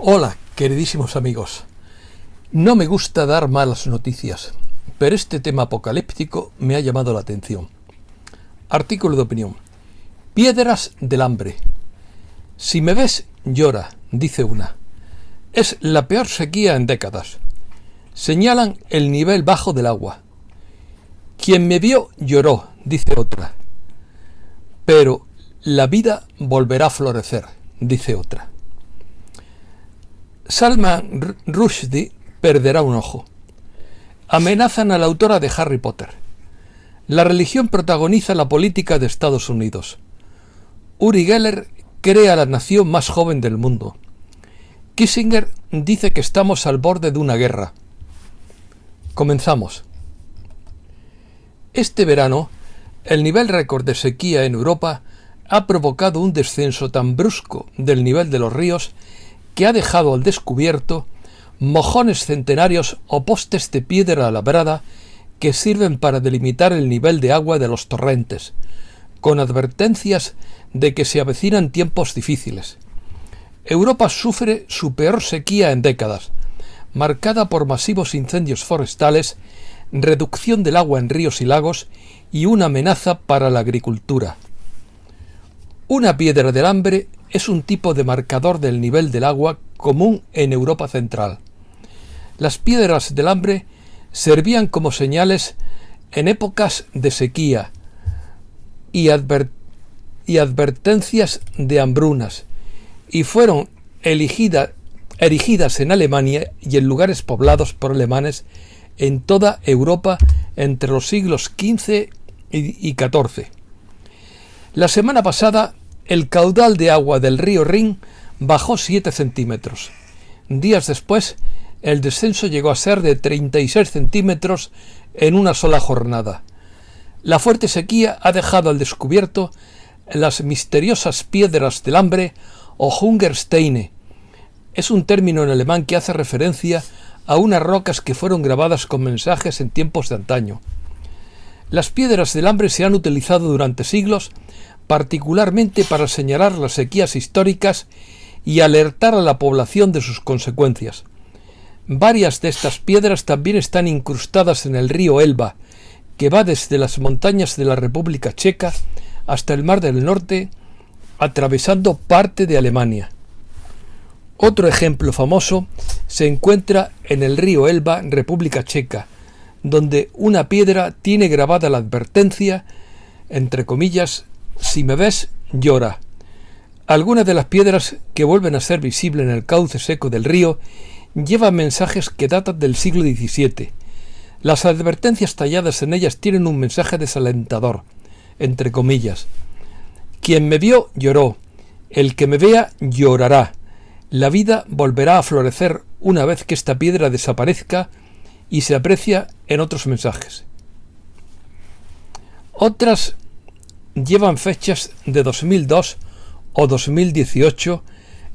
Hola, queridísimos amigos. No me gusta dar malas noticias, pero este tema apocalíptico me ha llamado la atención. Artículo de opinión. Piedras del hambre. Si me ves, llora, dice una. Es la peor sequía en décadas. Señalan el nivel bajo del agua. Quien me vio lloró, dice otra. Pero la vida volverá a florecer, dice otra. Salman Rushdie perderá un ojo. Amenazan a la autora de Harry Potter. La religión protagoniza la política de Estados Unidos. Uri Geller crea la nación más joven del mundo. Kissinger dice que estamos al borde de una guerra. Comenzamos. Este verano, el nivel récord de sequía en Europa ha provocado un descenso tan brusco del nivel de los ríos que ha dejado al descubierto mojones centenarios o postes de piedra labrada que sirven para delimitar el nivel de agua de los torrentes, con advertencias de que se avecinan tiempos difíciles. Europa sufre su peor sequía en décadas, marcada por masivos incendios forestales, reducción del agua en ríos y lagos y una amenaza para la agricultura. Una piedra del hambre es un tipo de marcador del nivel del agua común en Europa central. Las piedras del hambre servían como señales en épocas de sequía y advertencias de hambrunas, y fueron erigidas en Alemania y en lugares poblados por alemanes en toda Europa entre los siglos XV y XIV. La semana pasada, el caudal de agua del río Rin bajó 7 centímetros. Días después, el descenso llegó a ser de 36 centímetros en una sola jornada. La fuerte sequía ha dejado al descubierto las misteriosas piedras del hambre o Hungersteine. Es un término en alemán que hace referencia a unas rocas que fueron grabadas con mensajes en tiempos de antaño. Las piedras del hambre se han utilizado durante siglos, particularmente para señalar las sequías históricas y alertar a la población de sus consecuencias. Varias de estas piedras también están incrustadas en el río Elba, que va desde las montañas de la República Checa hasta el Mar del Norte, atravesando parte de Alemania. Otro ejemplo famoso se encuentra en el río Elba, República Checa, donde una piedra tiene grabada la advertencia, entre comillas, si me ves, llora. Algunas de las piedras que vuelven a ser visibles en el cauce seco del río llevan mensajes que datan del siglo XVII. Las advertencias talladas en ellas tienen un mensaje desalentador, entre comillas. Quien me vio lloró, el que me vea llorará. La vida volverá a florecer una vez que esta piedra desaparezca, y se aprecia en otros mensajes. Otras llevan fechas de 2002 o 2018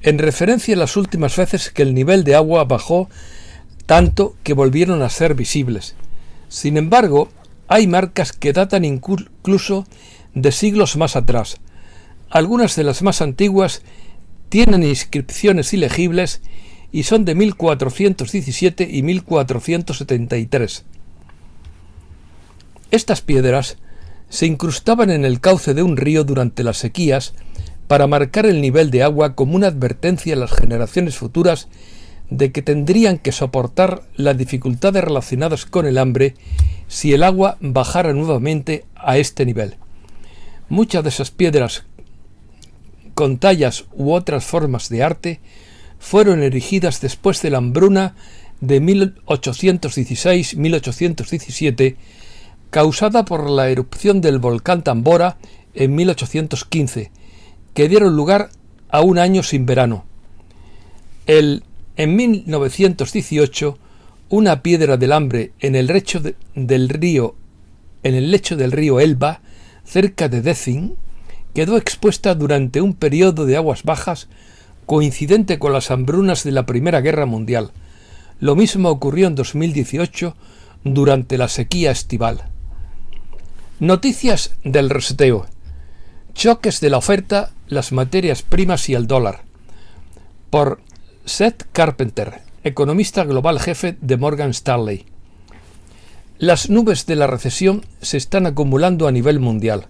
en referencia a las últimas veces que el nivel de agua bajó tanto que volvieron a ser visibles. Sin embargo, hay marcas que datan incluso de siglos más atrás. Algunas de las más antiguas tienen inscripciones ilegibles y son de 1417 y 1473. Estas piedras se incrustaban en el cauce de un río durante las sequías para marcar el nivel de agua como una advertencia a las generaciones futuras de que tendrían que soportar las dificultades relacionadas con el hambre si el agua bajara nuevamente a este nivel. Muchas de esas piedras con tallas u otras formas de arte fueron erigidas después de la hambruna de 1816-1817, causada por la erupción del volcán Tambora en 1815, que dieron lugar a un año sin verano. En 1918, una piedra del hambre en el lecho del río Elba, cerca de Dessing, quedó expuesta durante un periodo de aguas bajas coincidente con las hambrunas de la Primera Guerra Mundial. Lo mismo ocurrió en 2018 durante la sequía estival. Noticias del reseteo. Choques de la oferta, las materias primas y el dólar. Por Seth Carpenter, economista global jefe de Morgan Stanley. Las nubes de la recesión se están acumulando a nivel mundial.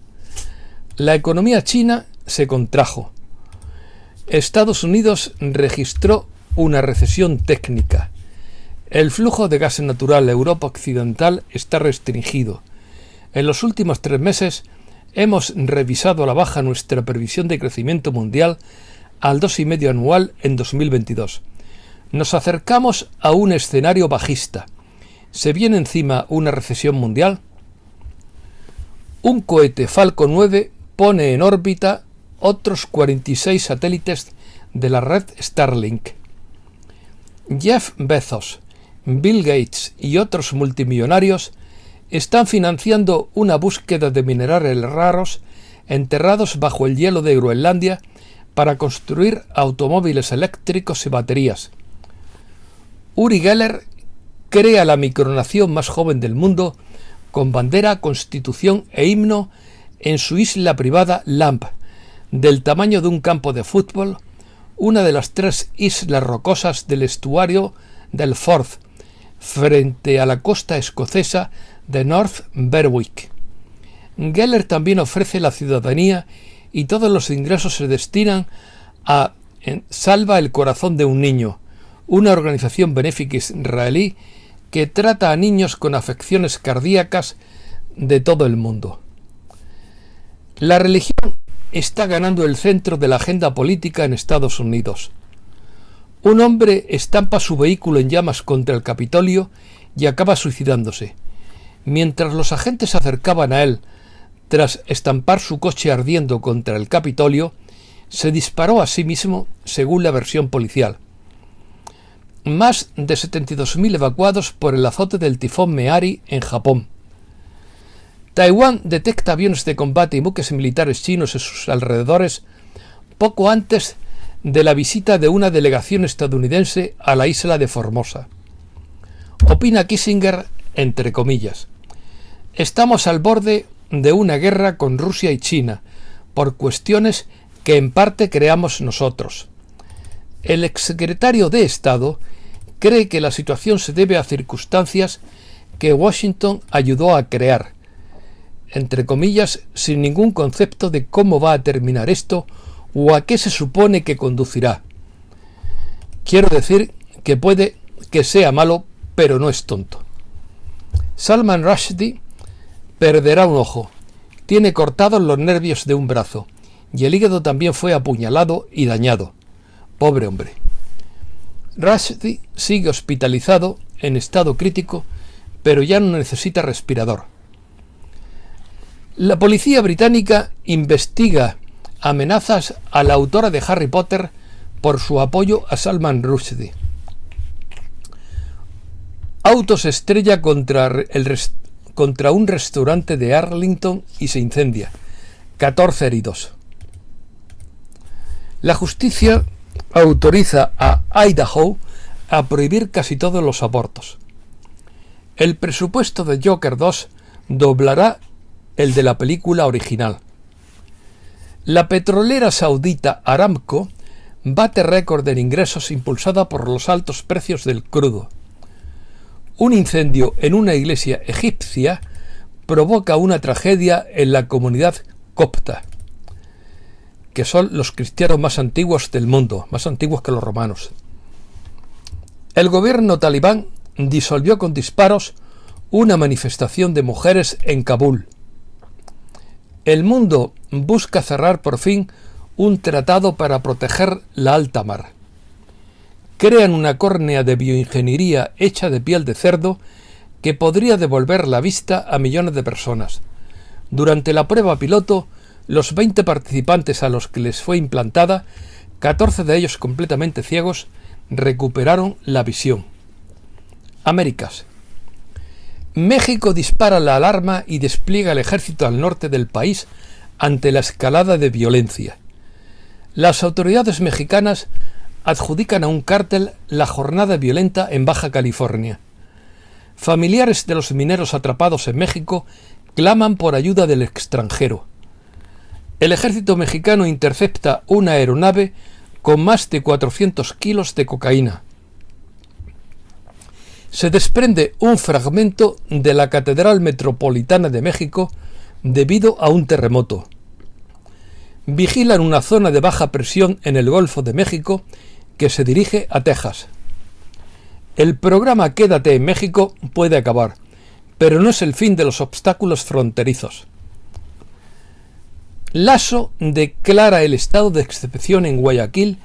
La economía china se contrajo. Estados Unidos registró una recesión técnica. El flujo de gas natural a Europa Occidental está restringido. En los últimos 3 meses hemos revisado a la baja nuestra previsión de crecimiento mundial al 2,5% anual en 2022. Nos acercamos a un escenario bajista. ¿Se viene encima una recesión mundial? Un cohete Falcon 9 pone en órbita otros 46 satélites de la red Starlink. Jeff Bezos, Bill Gates y otros multimillonarios están financiando una búsqueda de minerales raros enterrados bajo el hielo de Groenlandia para construir automóviles eléctricos y baterías. Uri Geller crea la micronación más joven del mundo con bandera, constitución e himno en su isla privada Lamp, del tamaño de un campo de fútbol, una de las 3 islas rocosas del estuario del Forth, frente a la costa escocesa de North Berwick. Geller también ofrece la ciudadanía y todos los ingresos se destinan a Salva el Corazón de un Niño, una organización benéfica israelí que trata a niños con afecciones cardíacas de todo el mundo. La religión está ganando el centro de la agenda política en Estados Unidos. Un hombre estampa su vehículo en llamas contra el Capitolio y acaba suicidándose. Mientras los agentes se acercaban a él, tras estampar su coche ardiendo contra el Capitolio, se disparó a sí mismo, según la versión policial. Más de 72.000 evacuados por el azote del tifón Meari en Japón. Taiwán detecta aviones de combate y buques militares chinos en sus alrededores poco antes de la visita de una delegación estadounidense a la isla de Formosa. Opina Kissinger, entre comillas: estamos al borde de una guerra con Rusia y China, por cuestiones que en parte creamos nosotros. El exsecretario de Estado cree que la situación se debe a circunstancias que Washington ayudó a crear, entre comillas, sin ningún concepto de cómo va a terminar esto o a qué se supone que conducirá. Quiero decir que puede que sea malo, pero no es tonto. Salman Rushdie perderá un ojo, tiene cortados los nervios de un brazo y el hígado también fue apuñalado y dañado. Pobre hombre. Rushdie sigue hospitalizado en estado crítico, pero ya no necesita respirador. La policía británica investiga amenazas a la autora de Harry Potter por su apoyo a Salman Rushdie. Auto se estrella contra un restaurante de Arlington y se incendia. 14 heridos. La justicia autoriza a Idaho a prohibir casi todos los abortos. El presupuesto de Joker 2 doblará el de la película original. La petrolera saudita Aramco bate récord en ingresos impulsada por los altos precios del crudo. Un incendio en una iglesia egipcia provoca una tragedia en la comunidad copta, que son los cristianos más antiguos del mundo, más antiguos que los romanos. El gobierno talibán disolvió con disparos una manifestación de mujeres en Kabul. El mundo busca cerrar por fin un tratado para proteger la alta mar. Crean una córnea de bioingeniería hecha de piel de cerdo que podría devolver la vista a millones de personas. Durante la prueba piloto, los 20 participantes a los que les fue implantada, 14 de ellos completamente ciegos, recuperaron la visión. Américas. México dispara la alarma y despliega el ejército al norte del país ante la escalada de violencia. Las autoridades mexicanas adjudican a un cártel la jornada violenta en Baja California. Familiares de los mineros atrapados en México claman por ayuda del extranjero. El ejército mexicano intercepta una aeronave con más de 400 kilos de cocaína. Se desprende un fragmento de la Catedral Metropolitana de México debido a un terremoto. Vigilan una zona de baja presión en el Golfo de México que se dirige a Texas. El programa Quédate en México puede acabar, pero no es el fin de los obstáculos fronterizos. Lasso declara el estado de excepción en Guayaquil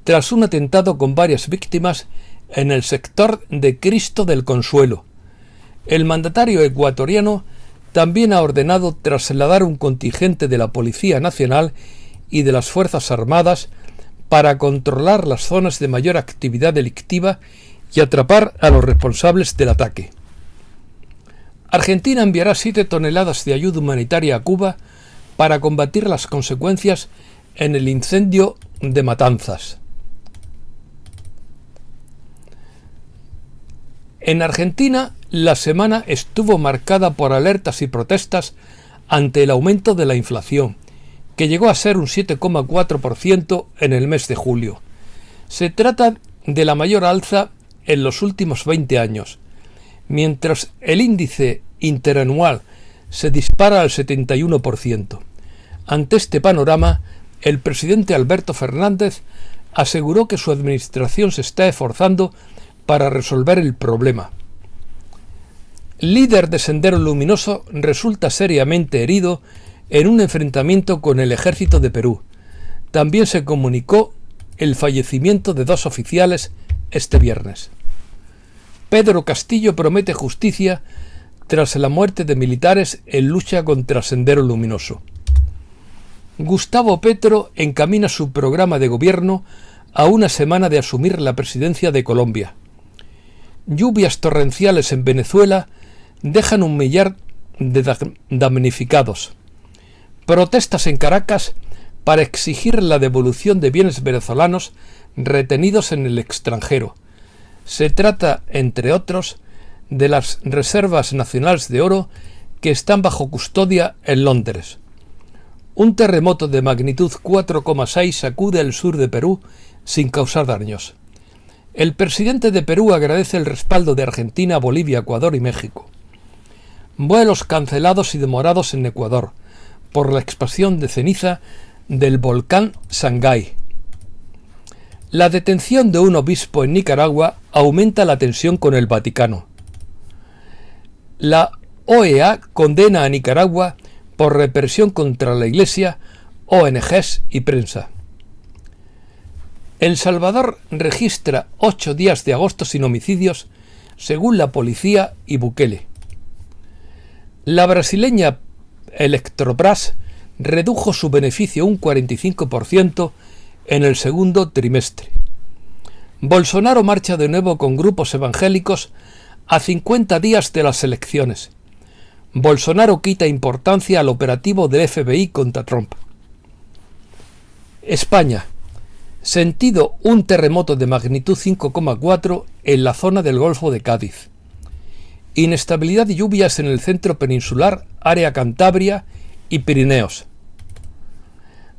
tras un atentado con varias víctimas en el sector de Cristo del Consuelo. El mandatario ecuatoriano también ha ordenado trasladar un contingente de la Policía Nacional y de las Fuerzas Armadas para controlar las zonas de mayor actividad delictiva y atrapar a los responsables del ataque. Argentina enviará 7 toneladas de ayuda humanitaria a Cuba para combatir las consecuencias en el incendio de Matanzas. En Argentina, la semana estuvo marcada por alertas y protestas ante el aumento de la inflación, que llegó a ser un 7,4% en el mes de julio. Se trata de la mayor alza en los últimos 20 años, mientras el índice interanual se dispara al 71%. Ante este panorama, el presidente Alberto Fernández aseguró que su administración se está esforzando para resolver el problema. Líder de Sendero Luminoso resulta seriamente herido en un enfrentamiento con el ejército de Perú. También se comunicó el fallecimiento de 2 oficiales este viernes. Pedro Castillo promete justicia tras la muerte de militares en lucha contra Sendero Luminoso. Gustavo Petro encamina su programa de gobierno a una semana de asumir la presidencia de Colombia. Lluvias torrenciales en Venezuela dejan 1 millar de damnificados. Protestas en Caracas para exigir la devolución de bienes venezolanos retenidos en el extranjero. Se trata, entre otros, de las reservas nacionales de oro que están bajo custodia en Londres. Un terremoto de magnitud 4,6 sacude el sur de Perú sin causar daños. El presidente de Perú agradece el respaldo de Argentina, Bolivia, Ecuador y México. Vuelos cancelados y demorados en Ecuador por la expansión de ceniza del volcán Sangay. La detención de un obispo en Nicaragua aumenta la tensión con el Vaticano. La OEA condena a Nicaragua por represión contra la Iglesia, ONGs y prensa. El Salvador registra 8 días de agosto sin homicidios, según la policía y Bukele. La brasileña Electrobras redujo su beneficio un 45% en el segundo trimestre. Bolsonaro marcha de nuevo con grupos evangélicos a 50 días de las elecciones. Bolsonaro quita importancia al operativo del FBI contra Trump. España. Sentido un terremoto de magnitud 5,4 en la zona del Golfo de Cádiz. Inestabilidad y lluvias en el centro peninsular, área Cantabria y Pirineos.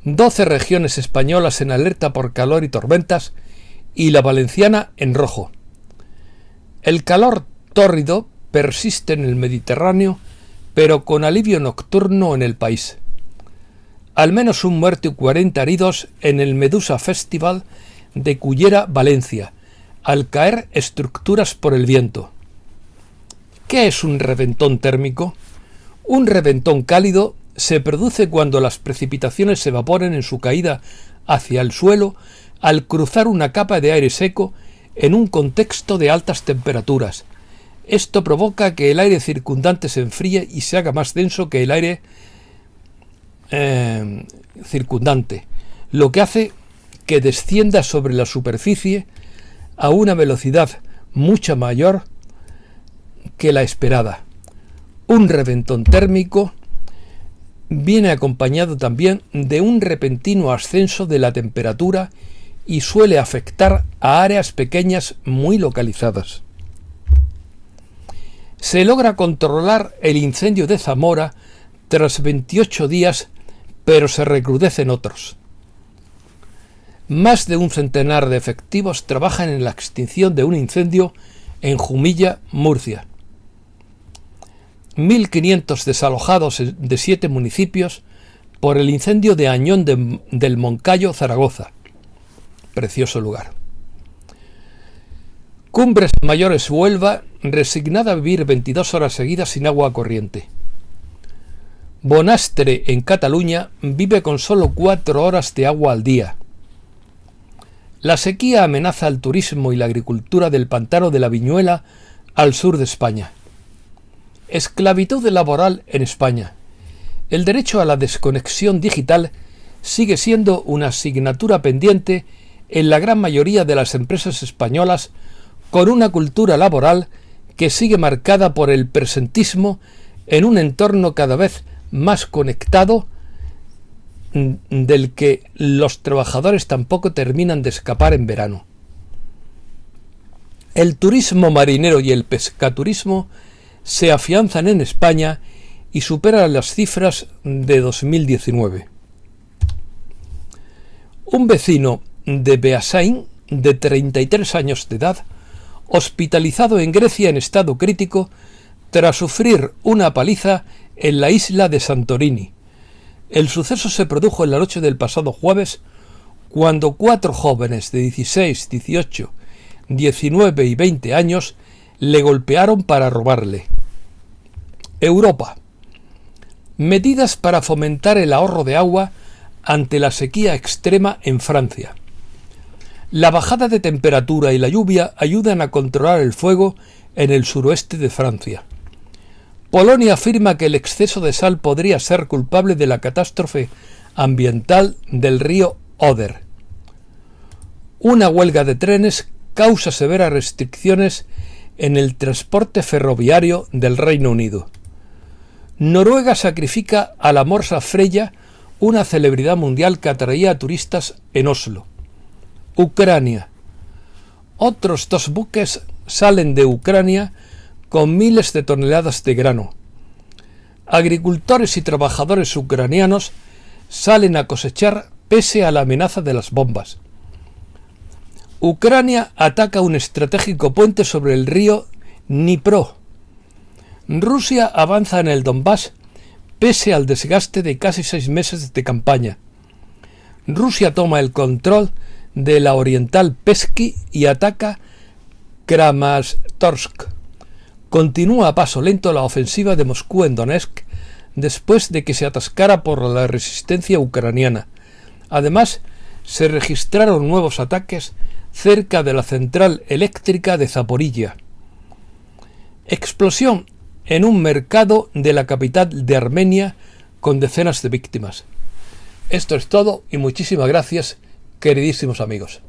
12 regiones españolas en alerta por calor y tormentas y la valenciana en rojo. El calor tórrido persiste en el Mediterráneo, pero con alivio nocturno en el país. Al menos 1 muerto y 40 heridos en el Medusa Festival de Cullera, Valencia, al caer estructuras por el viento. ¿Qué es un reventón térmico? Un reventón cálido se produce cuando las precipitaciones se evaporan en su caída hacia el suelo al cruzar una capa de aire seco en un contexto de altas temperaturas. Esto provoca que el aire circundante se enfríe y se haga más denso que el aire circundante, lo que hace que descienda sobre la superficie a una velocidad mucho mayor que la esperada. Un reventón térmico viene acompañado también de un repentino ascenso de la temperatura y suele afectar a áreas pequeñas muy localizadas. Se logra controlar el incendio de Zamora tras 28 días, pero se recrudecen otros. Más de un centenar de efectivos trabajan en la extinción de un incendio en Jumilla, Murcia. 1.500 desalojados de 7 municipios por el incendio de Añón del Moncayo, Zaragoza. Precioso lugar. Cumbres Mayores, Huelva, resignada a vivir 22 horas seguidas sin agua corriente. Bonastre, en Cataluña, vive con solo 4 horas de agua al día. La sequía amenaza al turismo y la agricultura del pantano de la Viñuela al sur de España. Esclavitud laboral en España. El derecho a la desconexión digital sigue siendo una asignatura pendiente en la gran mayoría de las empresas españolas, con una cultura laboral que sigue marcada por el presentismo en un entorno cada vez más conectado, del que los trabajadores tampoco terminan de escapar en verano. El turismo marinero y el pescaturismo se afianzan en España y superan las cifras de 2019. Un vecino de Beasain, de 33 años de edad, hospitalizado en Grecia en estado crítico tras sufrir una paliza en la isla de Santorini. El suceso se produjo en la noche del pasado jueves, cuando 4 jóvenes de 16, 18, 19 y 20 años le golpearon para robarle. Europa. Medidas para fomentar el ahorro de agua ante la sequía extrema en Francia. La bajada de temperatura y la lluvia ayudan a controlar el fuego en el suroeste de Francia. Polonia afirma que el exceso de sal podría ser culpable de la catástrofe ambiental del río Oder. Una huelga de trenes causa severas restricciones en el transporte ferroviario del Reino Unido. Noruega sacrifica a la Morsa Freya, una celebridad mundial que atraía a turistas en Oslo. Ucrania. Otros 2 buques salen de Ucrania con miles de toneladas de grano. Agricultores y trabajadores ucranianos salen a cosechar pese a la amenaza de las bombas. Ucrania ataca un estratégico puente sobre el río Dnipro. Rusia avanza en el Donbass pese al desgaste de casi 6 meses de campaña. Rusia toma el control de la oriental Pesky y ataca Kramatorsk. Continúa a paso lento la ofensiva de Moscú en Donetsk después de que se atascara por la resistencia ucraniana. Además, se registraron nuevos ataques cerca de la central eléctrica de Zaporilla. Explosión en un mercado de la capital de Armenia con decenas de víctimas. Esto es todo y muchísimas gracias, queridísimos amigos.